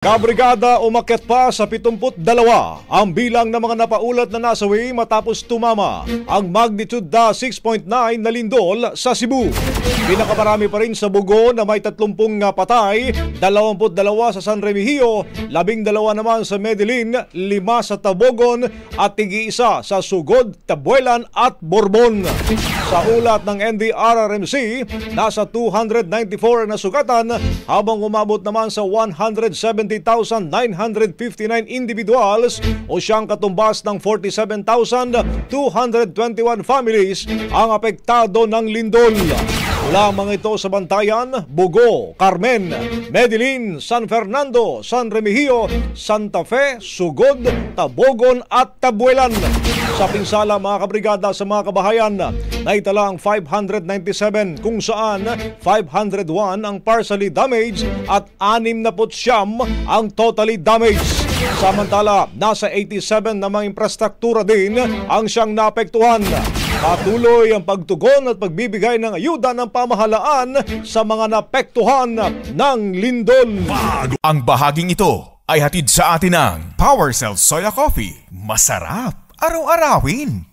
Kabrigada umakyat pa sa 72 ang bilang ng mga napaulat na nasawi matapos tumama ang magnitude 6.9 na lindol sa Cebu. Pinakamarami pa rin sa Bugo na may 30 patay, 22 sa San Remigio, 12 naman sa Medellin, 5 sa Tabogon at 1 sa Sugod, Tabuelan at Borbon. Sa ulat ng NDRRMC, nasa 294 na sugatan habang umabot naman sa 170,959 individuals o siyang katumbas ng 47,221 families ang apektado ng lindol. Lamang ito sa Bantayan, Bugo, Carmen, Medellin, San Fernando, San Remigio, Santa Fe, Sugod, Tabogon at Tabuelan. Sa pinsala mga kabrigada sa mga kabahayan, naitala ang 597 kung saan 501 ang partially damaged at 69 ang totally damaged. Samantala, nasa 87 na mga infrastruktura din ang siyang naapektuhan. Patuloy ang pagtugon at pagbibigay ng ayuda ng pamahalaan sa mga naapektuhan ng lindol. Ang bahaging ito ay hatid sa atin ng PowerCell Soya Coffee. Masarap araw-arawin.